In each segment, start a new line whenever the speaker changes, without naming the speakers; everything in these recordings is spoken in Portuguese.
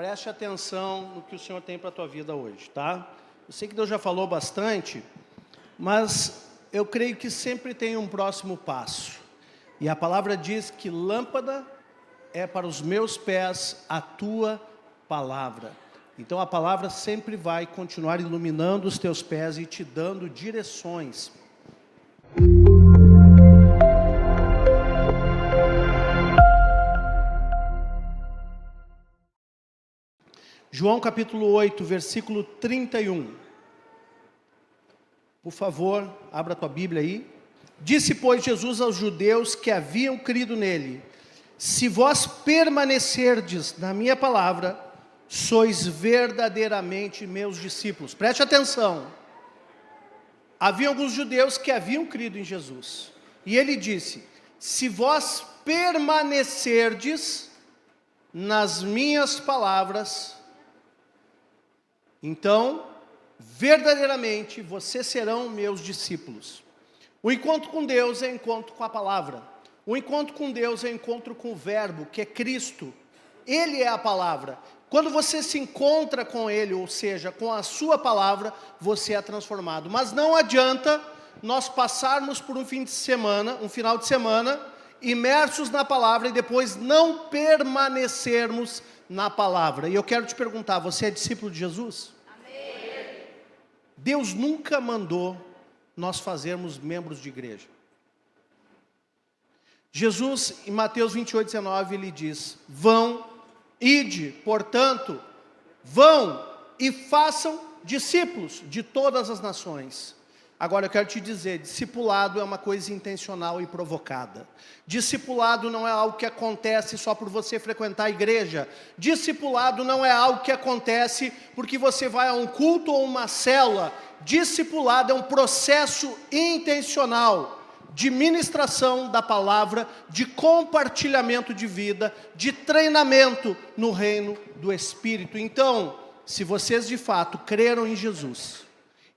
preste atenção no que o Senhor tem para a tua vida hoje, tá? Eu sei que Deus já falou bastante, mas eu creio que sempre tem um próximo passo. E a palavra diz que lâmpada é para os meus pés a tua palavra. Então a palavra sempre vai continuar iluminando os teus pés e te dando direções. João capítulo 8, versículo 31. Por favor, abra a tua Bíblia aí. Disse, pois, Jesus aos judeus que haviam crido nele: se vós permanecerdes na minha palavra, sois verdadeiramente meus discípulos. Preste atenção. Havia alguns judeus que haviam crido em Jesus. E ele disse: se vós permanecerdes nas minhas palavras, então, verdadeiramente, vocês serão meus discípulos. O encontro com Deus é encontro com a palavra. O encontro com Deus é encontro com o verbo, que é Cristo. Ele é a palavra. Quando você se encontra com Ele, ou seja, com a sua palavra, você é transformado. Mas não adianta nós passarmos por um final de semana, imersos na palavra e depois não permanecermos na palavra. E eu quero te perguntar, você é discípulo de Jesus? Amém. Deus nunca mandou nós fazermos membros de igreja. Jesus, em Mateus 28, 19, ele diz: vão, ide, portanto, vão e façam discípulos de todas as nações. Agora eu quero te dizer, discipulado é uma coisa intencional e provocada. Discipulado não é algo que acontece só por você frequentar a igreja. Discipulado não é algo que acontece porque você vai a um culto ou uma célula. Discipulado é um processo intencional de ministração da palavra, de compartilhamento de vida, de treinamento no reino do Espírito. Então, se vocês de fato creram em Jesus,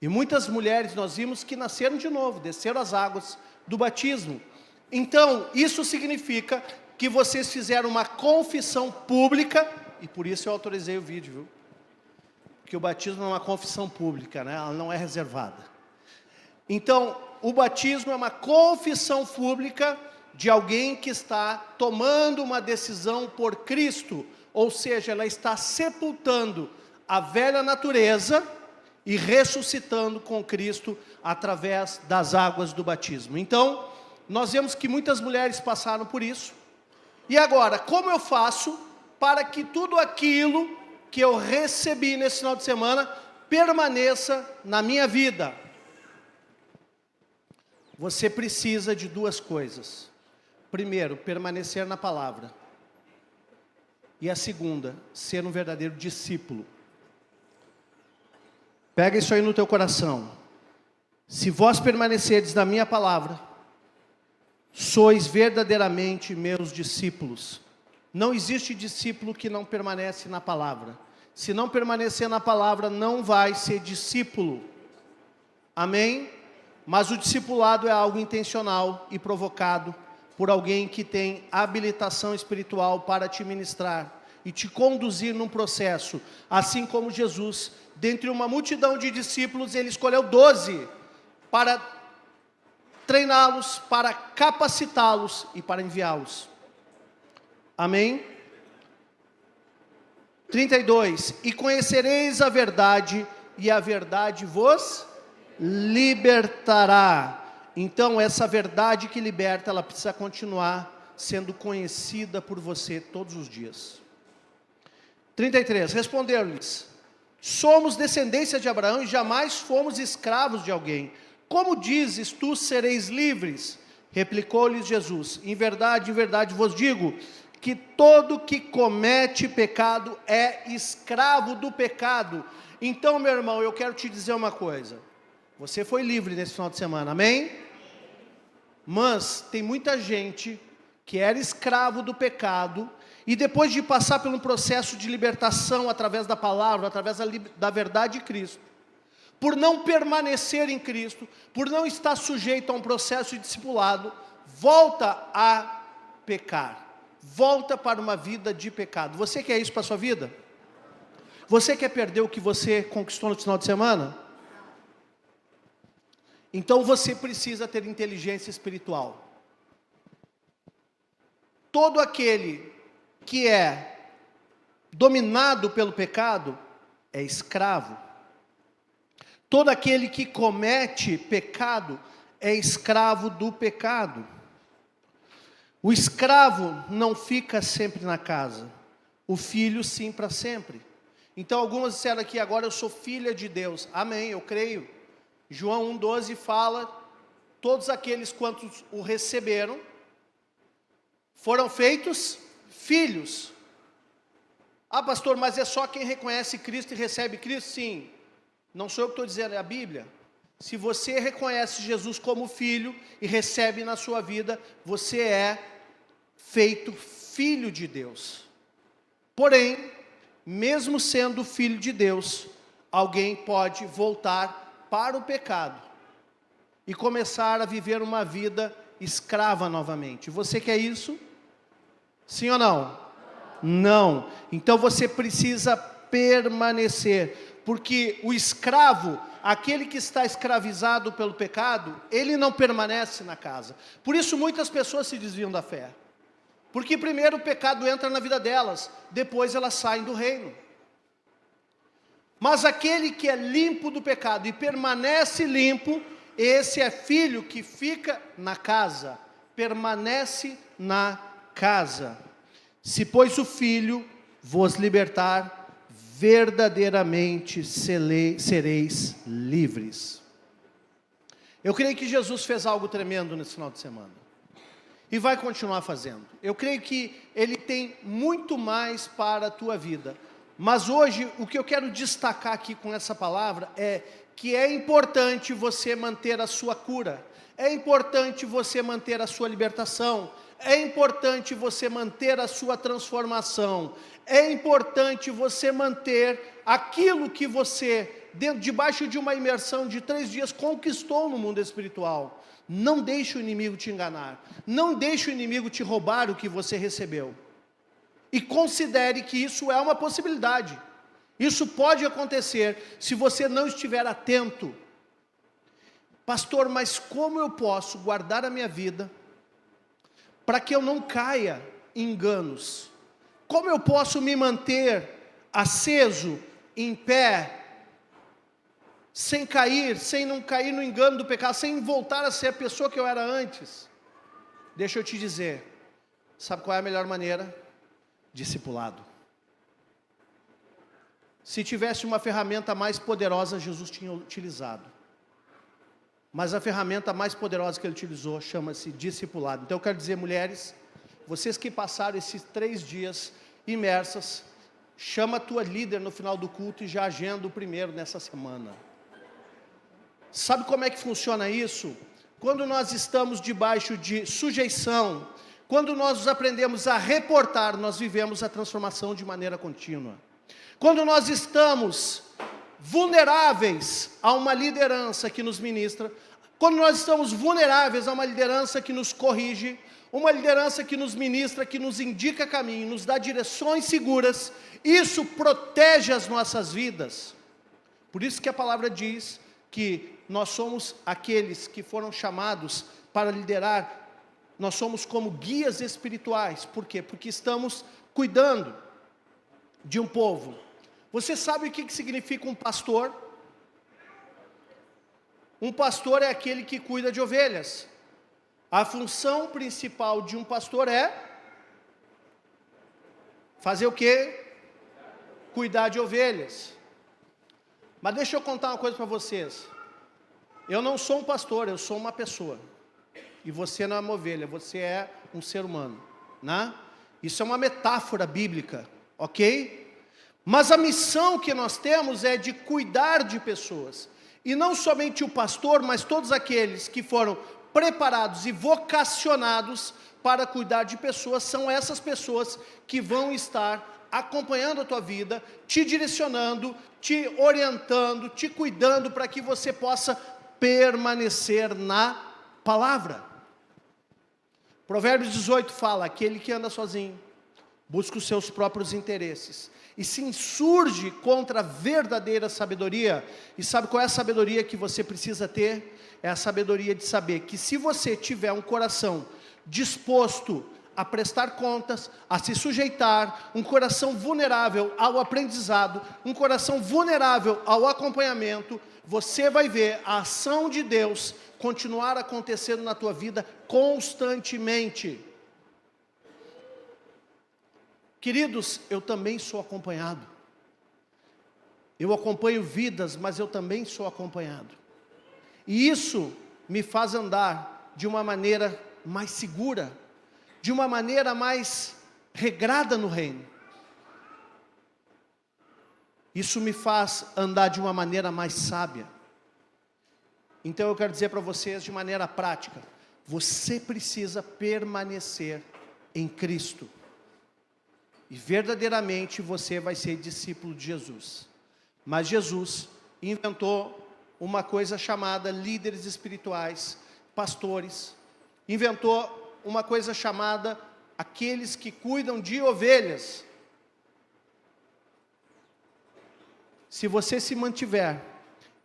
e muitas mulheres nós vimos que nasceram de novo, desceram as águas do batismo. Então, isso significa que vocês fizeram uma confissão pública, e por isso eu autorizei o vídeo, viu? Porque o batismo é uma confissão pública, né? Ela não é reservada. Então, o batismo é uma confissão pública de alguém que está tomando uma decisão por Cristo, ou seja, ela está sepultando a velha natureza e ressuscitando com Cristo através das águas do batismo. Então, nós vemos que muitas mulheres passaram por isso. E agora, como eu faço para que tudo aquilo que eu recebi nesse final de semana permaneça na minha vida? Você precisa de duas coisas. Primeiro, permanecer na palavra. E a segunda, ser um verdadeiro discípulo. Pega isso aí no teu coração. Se vós permanecerdes na minha palavra, sois verdadeiramente meus discípulos. Não existe discípulo que não permanece na palavra. Se não permanecer na palavra, não vai ser discípulo. Amém? Mas o discipulado é algo intencional e provocado por alguém que tem habilitação espiritual para te ministrar e te conduzir num processo, assim como Jesus, dentre uma multidão de discípulos, ele escolheu 12 para treiná-los, para capacitá-los e para enviá-los. Amém? 32. E conhecereis a verdade, e a verdade vos libertará. Então essa verdade que liberta, ela precisa continuar sendo conhecida por você todos os dias. 33. Responderam-lhes: somos descendência de Abraão e jamais fomos escravos de alguém. Como dizes tu, sereis livres? Replicou-lhes Jesus: em verdade vos digo, que todo que comete pecado é escravo do pecado. Então, meu irmão, eu quero te dizer uma coisa. Você foi livre nesse final de semana, amém? Mas tem muita gente que era escravo do pecado, e depois de passar por um processo de libertação através da palavra, através da verdade de Cristo, por não permanecer em Cristo, por não estar sujeito a um processo de discipulado, volta a pecar, volta para uma vida de pecado. Você quer isso para a sua vida? Você quer perder o que você conquistou no final de semana? Então você precisa ter inteligência espiritual. Todo aquele que é dominado pelo pecado é escravo. Todo aquele que comete pecado é escravo do pecado. O escravo não fica sempre na casa, o filho sim para sempre. Então algumas disseram aqui, agora eu sou filha de Deus. Amém, eu creio. João 1,12 fala, todos aqueles quantos o receberam, foram feitos filhos. Ah, pastor, mas é só quem reconhece Cristo e recebe Cristo? Sim. Não sou eu que estou dizendo, é a Bíblia. Se você reconhece Jesus como filho e recebe na sua vida, você é feito filho de Deus. Porém, mesmo sendo filho de Deus, alguém pode voltar para o pecado e começar a viver uma vida escrava novamente. Você quer isso? Sim ou não? Não. Então você precisa permanecer, porque o escravo, aquele que está escravizado pelo pecado, ele não permanece na casa. Por isso muitas pessoas se desviam da fé. Porque primeiro o pecado entra na vida delas, depois elas saem do reino. Mas aquele que é limpo do pecado e permanece limpo, esse é filho que fica na casa, permanece na casa. Se pois o filho vos libertar, verdadeiramente sereis livres. Eu creio que Jesus fez algo tremendo nesse final de semana. E vai continuar fazendo. Eu creio que Ele tem muito mais para a tua vida. Mas hoje, o que eu quero destacar aqui com essa palavra é que é importante você manter a sua cura. É importante você manter a sua libertação. É importante você manter a sua transformação. É importante você manter aquilo que você, debaixo de uma imersão de 3 dias, conquistou no mundo espiritual. Não deixe o inimigo te enganar. Não deixe o inimigo te roubar o que você recebeu. E considere que isso é uma possibilidade. Isso pode acontecer se você não estiver atento. Pastor, mas como eu posso guardar a minha vida para que eu não caia em enganos? Como eu posso me manter aceso, em pé, sem cair, sem não cair no engano do pecado, sem voltar a ser a pessoa que eu era antes? Deixa eu te dizer, sabe qual é a melhor maneira? Discipulado. Se tivesse uma ferramenta mais poderosa, Jesus tinha utilizado. Mas a ferramenta mais poderosa que ele utilizou chama-se discipulado. Então eu quero dizer, mulheres, vocês que passaram esses 3 dias imersas, chama a tua líder no final do culto e já agenda o primeiro nessa semana. Sabe como é que funciona isso? Quando nós estamos debaixo de sujeição, quando nós aprendemos a reportar, nós vivemos a transformação de maneira contínua. Quando nós estamos vulneráveis a uma liderança que nos ministra, quando nós estamos vulneráveis a uma liderança que nos corrige, uma liderança que nos ministra, que nos indica caminho, nos dá direções seguras, isso protege as nossas vidas. Por isso que a palavra diz que nós somos aqueles que foram chamados para liderar, nós somos como guias espirituais. Por quê? Porque estamos cuidando de um povo. Você sabe o que significa um pastor? Um pastor é aquele que cuida de ovelhas. A função principal de um pastor é fazer o quê? Cuidar de ovelhas. Mas deixa eu contar uma coisa para vocês. Eu não sou um pastor, eu sou uma pessoa. E você não é uma ovelha, você é um ser humano, né? Isso é uma metáfora bíblica, ok? Mas a missão que nós temos é de cuidar de pessoas. E não somente o pastor, mas todos aqueles que foram preparados e vocacionados para cuidar de pessoas, são essas pessoas que vão estar acompanhando a tua vida, te direcionando, te orientando, te cuidando para que você possa permanecer na palavra. Provérbios 18 fala, aquele que anda sozinho, busca os seus próprios interesses. e se insurge contra a verdadeira sabedoria. E sabe qual é a sabedoria que você precisa ter? É a sabedoria de saber que se você tiver um coração disposto a prestar contas, a se sujeitar, um coração vulnerável ao aprendizado, um coração vulnerável ao acompanhamento, você vai ver a ação de Deus continuar acontecendo na tua vida constantemente. Queridos, eu também sou acompanhado. Eu acompanho vidas, mas eu também sou acompanhado. E isso me faz andar de uma maneira mais segura, de uma maneira mais regrada no reino. Isso me faz andar de uma maneira mais sábia. Então eu quero dizer para vocês de maneira prática, você precisa permanecer em Cristo. E verdadeiramente você vai ser discípulo de Jesus. Mas Jesus inventou uma coisa chamada líderes espirituais, pastores. Inventou uma coisa chamada aqueles que cuidam de ovelhas. Se você se mantiver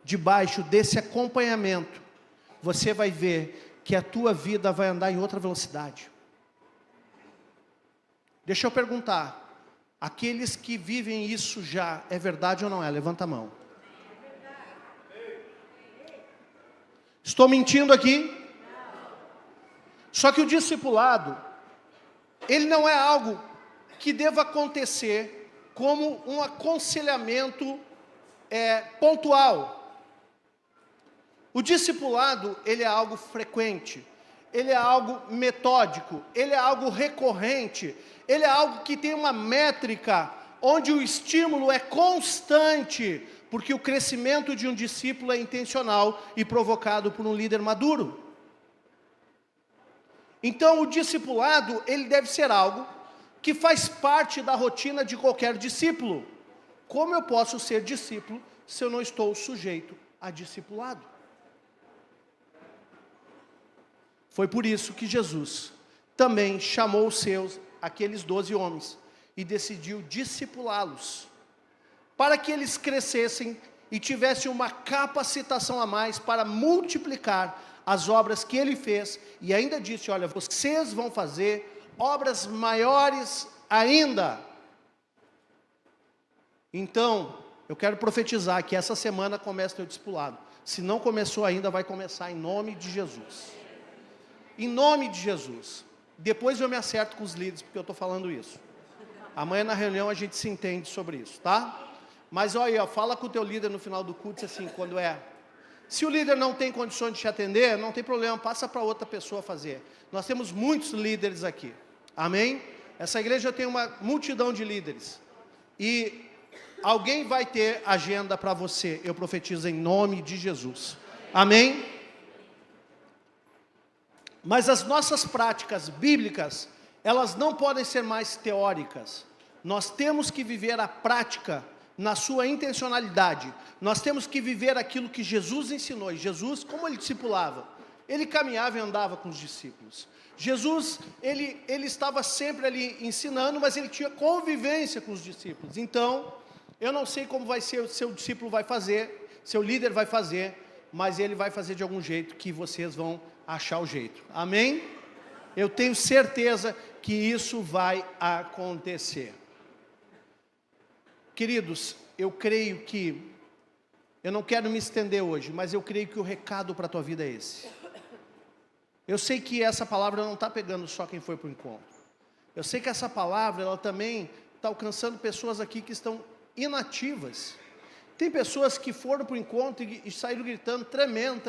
debaixo desse acompanhamento, você vai ver que a tua vida vai andar em outra velocidade. Deixa eu perguntar, aqueles que vivem isso já, é verdade ou não é? Levanta a mão. Estou mentindo aqui? Só que o discipulado, ele não é algo que deva acontecer como um aconselhamento pontual. O discipulado, ele é algo frequente, ele é algo metódico, ele é algo recorrente, ele é algo que tem uma métrica, onde o estímulo é constante, porque o crescimento de um discípulo é intencional e provocado por um líder maduro. Então o discipulado, ele deve ser algo que faz parte da rotina de qualquer discípulo. Como eu posso ser discípulo se eu não estou sujeito a discipulado? Foi por isso que Jesus também chamou os seus, aqueles 12 homens, e decidiu discipulá-los, para que eles crescessem e tivessem uma capacitação a mais para multiplicar as obras que ele fez, e ainda disse, olha, vocês vão fazer obras maiores ainda. Então, eu quero profetizar que essa semana começa o teu discipulado. Se não começou ainda, vai começar em nome de Jesus. Em nome de Jesus. Depois eu me acerto com os líderes, porque eu estou falando isso. Amanhã na reunião a gente se entende sobre isso, tá? Mas olha, fala com o teu líder no final do culto, assim, quando se o líder não tem condições de te atender, não tem problema, passa para outra pessoa fazer. Nós temos muitos líderes aqui, amém? Essa igreja tem uma multidão de líderes, e alguém vai ter agenda para você, eu profetizo em nome de Jesus, amém? Mas as nossas práticas bíblicas, elas não podem ser mais teóricas. Nós temos que viver a prática na sua intencionalidade. Nós temos que viver aquilo que Jesus ensinou. E Jesus, como ele discipulava? Ele caminhava e andava com os discípulos. Jesus, ele estava sempre ali ensinando, mas ele tinha convivência com os discípulos. Então, eu não sei como vai ser, o seu discípulo vai fazer, seu líder vai fazer, mas ele vai fazer de algum jeito que vocês vão achar o jeito. Amém? Eu tenho certeza que isso vai acontecer. Queridos, eu creio que, eu não quero me estender hoje, mas eu creio que o recado para a tua vida é esse. Eu sei que essa palavra não está pegando só quem foi para o encontro. Eu sei que essa palavra, ela também está alcançando pessoas aqui que estão inativas. Tem pessoas que foram para o encontro e saíram gritando, tremendo,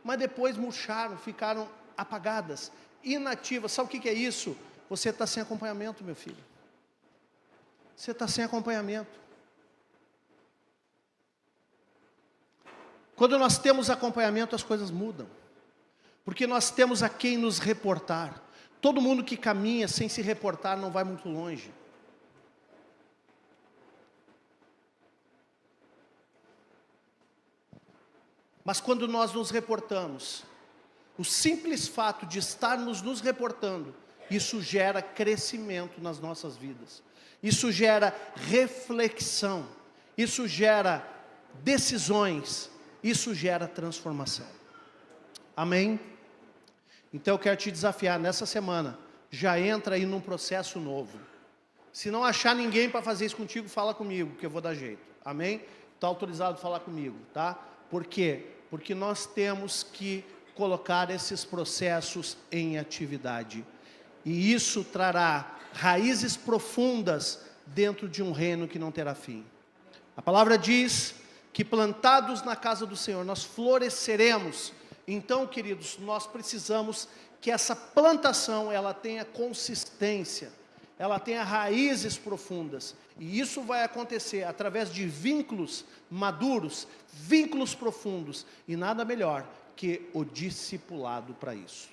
mas depois murcharam, ficaram apagadas, inativas. Sabe o que é isso? Você está sem acompanhamento, meu filho. Você está sem acompanhamento. Quando nós temos acompanhamento, as coisas mudam. Porque nós temos a quem nos reportar. Todo mundo que caminha sem se reportar não vai muito longe. Mas quando nós nos reportamos, o simples fato de estarmos nos reportando isso gera crescimento nas nossas vidas. Isso gera reflexão. Isso gera decisões. Isso gera transformação. Amém? Então eu quero te desafiar nessa semana. Já entra aí num processo novo. Se não achar ninguém para fazer isso contigo, fala comigo, que eu vou dar jeito. Amém? Está autorizado a falar comigo, tá? Por quê? Porque nós temos que colocar esses processos em atividade. E isso trará raízes profundas dentro de um reino que não terá fim. A palavra diz que plantados na casa do Senhor, nós floresceremos. Então, queridos, nós precisamos que essa plantação, ela tenha consistência, ela tenha raízes profundas. E isso vai acontecer através de vínculos maduros, vínculos profundos. E nada melhor que o discipulado para isso.